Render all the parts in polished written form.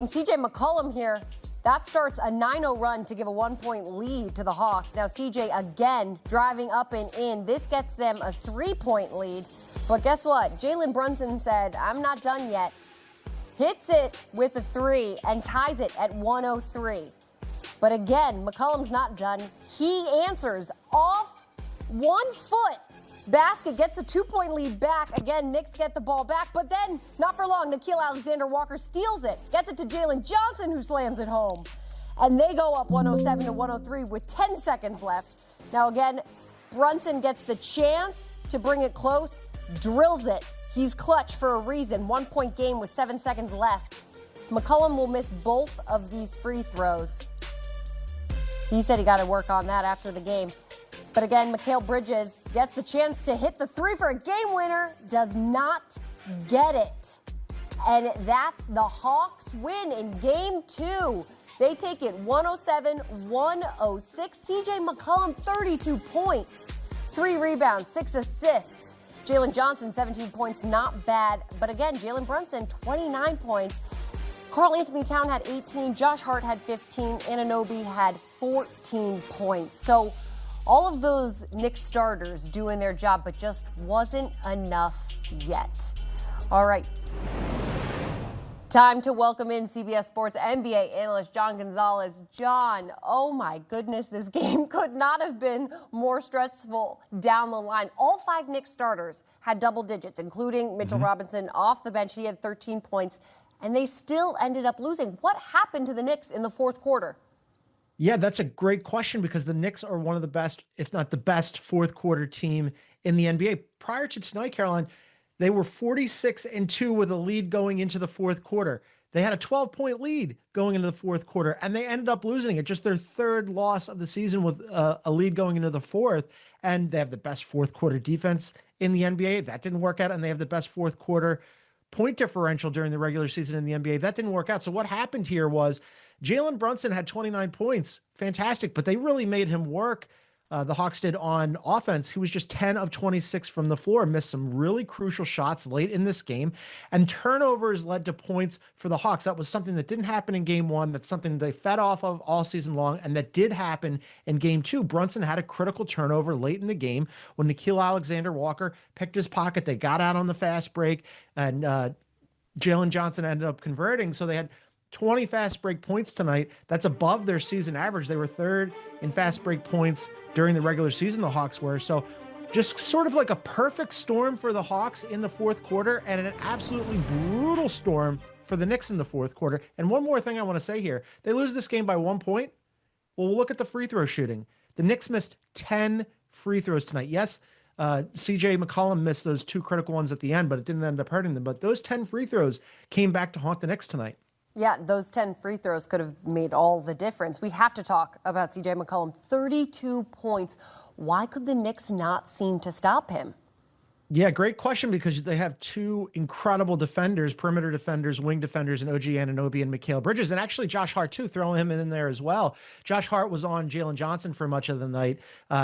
CJ McCollum here. That starts a 9-0 run to give a 1-point lead to the Hawks. Now CJ again driving up and in. This gets them a 3-point lead. But guess what? Jalen Brunson said, I'm not done yet. Hits it with a 3 and ties it at 103. But again, McCollum's not done. He answers off 1 foot. Basket gets a 2-point lead back. Again, Knicks get the ball back, but then not for long, Nickeil Alexander-Walker steals it, gets it to Jalen Johnson, who slams it home. And they go up 107 to 103 with 10 seconds left. Now again, Brunson gets the chance to bring it close, drills it. He's clutch for a reason. 1-point game with 7 seconds left. McCollum will miss both of these free throws. He said he got to work on that after the game. But again, Mikal Bridges gets the chance to hit the 3 for a game winner, does not get it. And that's the Hawks win in game 2. They take it 107-106. CJ McCollum, 32 points, 3 rebounds, 6 assists. Jalen Johnson, 17 points, not bad. But again, Jalen Brunson, 29 points. Karl Anthony Towns had 18, Josh Hart had 15, Anunoby had 14 points. So all of those Knicks starters doing their job, but just wasn't enough yet. All right. Time to welcome in CBS Sports NBA analyst John Gonzalez. John, oh my goodness, this game could not have been more stressful down the line. All 5 Knicks starters had double digits, including Mitchell Robinson off the bench. He had 13 points, and they still ended up losing. What happened to the Knicks in the fourth quarter? Yeah, that's a great question because the Knicks are one of the best, if not the best, fourth quarter team in the NBA. Prior to tonight, Caroline, they were 46-2 with a lead going into the fourth quarter. They had a 12-point lead going into the fourth quarter, and they ended up losing it. Just their 3rd loss of the season with a lead going into the fourth. And they have the best fourth quarter defense in the NBA. That didn't work out. And they have the best fourth quarter point differential during the regular season in the NBA. That didn't work out. So what happened here was Jalen Brunson had 29 points. Fantastic. But they really made him work. The Hawks did on offense. He was just 10 of 26 from the floor, missed some really crucial shots late in this game, and turnovers led to points for the Hawks. That was something that didn't happen in game 1. That's something they fed off of all season long, and that did happen in game 2. Brunson had a critical turnover late in the game when Nickeil Alexander-Walker picked his pocket. They got out on the fast break, and Jalen Johnson ended up converting. So they had 20 fast break points tonight. That's above their season average. They were 3rd in fast break points during the regular season, the Hawks were. So just sort of like a perfect storm for the Hawks in the fourth quarter and an absolutely brutal storm for the Knicks in the fourth quarter. And one more thing I want to say here. They lose this game by 1 point. Well, we'll look at the free throw shooting. The Knicks missed 10 free throws tonight. Yes, CJ McCollum missed those 2 critical ones at the end, but it didn't end up hurting them. But those 10 free throws came back to haunt the Knicks tonight. Yeah, those 10 free throws could have made all the difference. We have to talk about CJ McCollum. 32 points. Why could the Knicks not seem to stop him? Yeah, great question, because they have 2 incredible defenders, perimeter defenders, wing defenders, and OG Anunoby and Mikal Bridges. And actually Josh Hart, too, throwing him in there as well. Josh Hart was on Jalen Johnson for much of the night.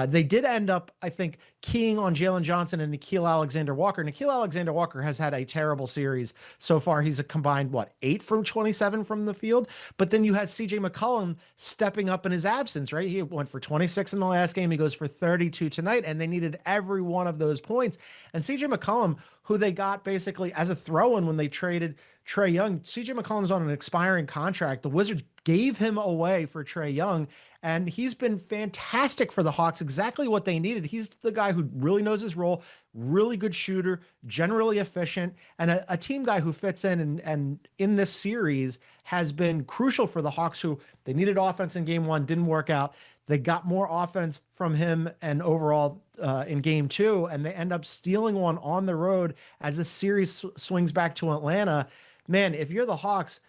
They did end up, I think, keying on Jalen Johnson and Nickeil Alexander-Walker. Nickeil Alexander-Walker has had a terrible series so far. He's a combined, 8 from 27 from the field? But then you had CJ McCollum stepping up in his absence, right? He went for 26 in the last game. He goes for 32 tonight, and they needed every one of those points. And CJ McCollum, who they got basically as a throw-in when they traded Trae Young, CJ McCollum's on an expiring contract. The Wizards gave him away for Trae Young, and he's been fantastic for the Hawks, exactly what they needed. He's the guy who really knows his role, really good shooter, generally efficient, and a team guy who fits in and in this series has been crucial for the Hawks, who they needed offense in game 1, didn't work out. They got more offense from him and overall in game 2, and they end up stealing one on the road as the series swings back to Atlanta. Man, if you're the Hawks,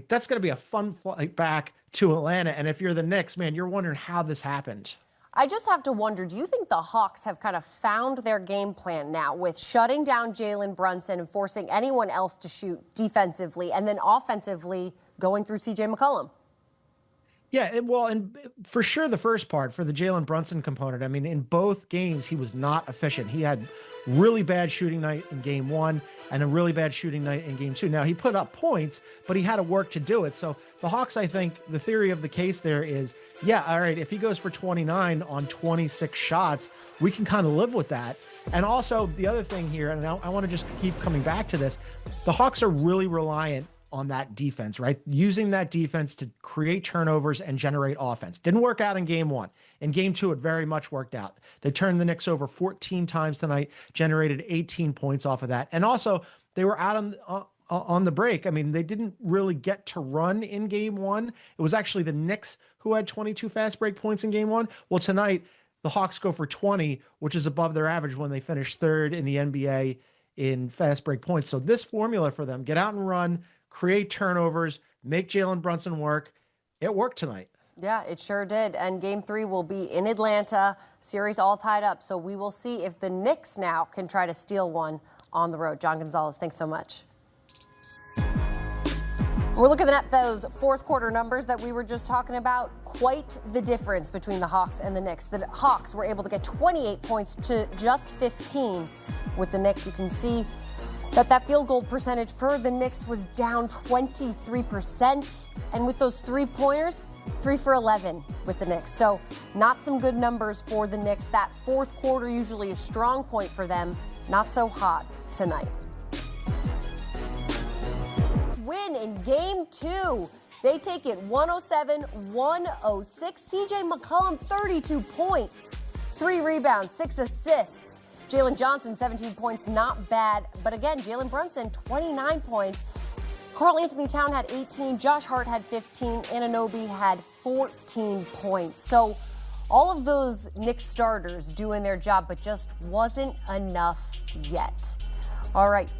that's going to be a fun flight back to Atlanta. And if you're the Knicks, man, you're wondering how this happened. I just have to wonder, do you think the Hawks have kind of found their game plan now with shutting down Jalen Brunson and forcing anyone else to shoot defensively and then offensively going through CJ McCollum? Yeah, and for sure the first part, for the Jalen Brunson component, I mean, in both games, he was not efficient. He had really bad shooting night in game 1, and a really bad shooting night in game 2. Now, he put up points, but he had to work to do it. So the Hawks, I think the theory of the case there is, yeah, all right, if he goes for 29 on 26 shots, we can kind of live with that. And also the other thing here, and I want to just keep coming back to this, the Hawks are really reliant on that defense, right? Using that defense to create turnovers and generate offense. Didn't work out in game 1. In game 2, it very much worked out. They turned the Knicks over 14 times tonight, generated 18 points off of that. And also, they were out on the break. I mean, they didn't really get to run in game 1. It was actually the Knicks who had 22 fast break points in game 1. Well, tonight, the Hawks go for 20, which is above their average when they finished 3rd in the NBA in fast break points. So this formula for them, get out and run, create turnovers, make Jalen Brunson work. It worked tonight. Yeah, it sure did. And game 3 will be in Atlanta. Series all tied up. So we will see if the Knicks now can try to steal one on the road. John Gonzalez, thanks so much. We're looking at those fourth quarter numbers that we were just talking about. Quite the difference between the Hawks and the Knicks. The Hawks were able to get 28 points to just 15. With the Knicks, you can see that field goal percentage for the Knicks was down 23%. And with those 3-pointers, 3 for 11 with the Knicks. So not some good numbers for the Knicks. That fourth quarter usually a strong point for them. Not so hot tonight. Win in game 2. They take it 107-106. CJ McCollum, 32 points, 3 rebounds, 6 assists. Jalen Johnson, 17 points, not bad. But again, Jalen Brunson, 29 points. Karl Anthony Town had 18. Josh Hart had 15. Anunoby had 14 points. So all of those Knicks starters doing their job, but just wasn't enough yet. All right.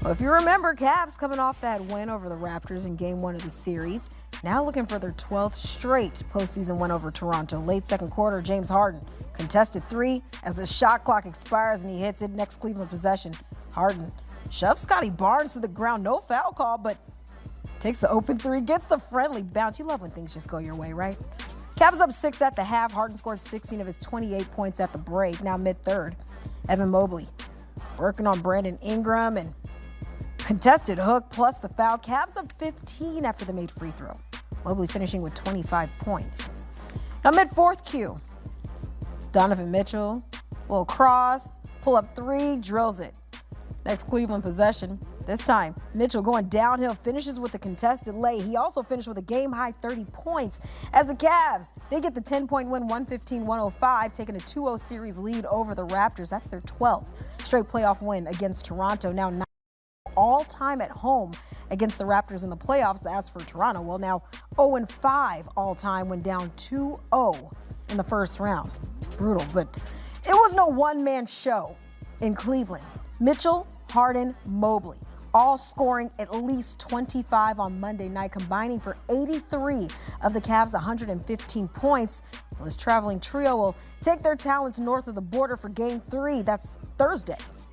Well, if you remember, Cavs coming off that win over the Raptors in game 1 of the series, now looking for their 12th straight postseason win over Toronto. Late second quarter, James Harden contested 3 as the shot clock expires and he hits it. Next Cleveland possession, Harden shoves Scotty Barnes to the ground. No foul call, but takes the open 3, gets the friendly bounce. You love when things just go your way, right? Cavs up 6 at the half. Harden scored 16 of his 28 points at the break. Now mid-third, Evan Mobley working on Brandon Ingram and contested hook plus the foul. Cavs up 15 after the made free throw. Mobley finishing with 25 points. Now mid-fourth Q, Donovan Mitchell, little cross, pull up 3, drills it. Next Cleveland possession. This time, Mitchell going downhill, finishes with a contested lay. He also finished with a game-high 30 points. As the Cavs, they get the 10-point win, 115-105, taking a 2-0 series lead over the Raptors. That's their 12th straight playoff win against Toronto. Now 9 all-time at home against the Raptors in the playoffs. As for Toronto, well, now 0-5 all-time when down 2-0 in the first round. Brutal, but it was no one-man show in Cleveland. Mitchell, Harden, Mobley, all scoring at least 25 on Monday night, combining for 83 of the Cavs' 115 points. Well, this traveling trio will take their talents north of the border for Game 3. That's Thursday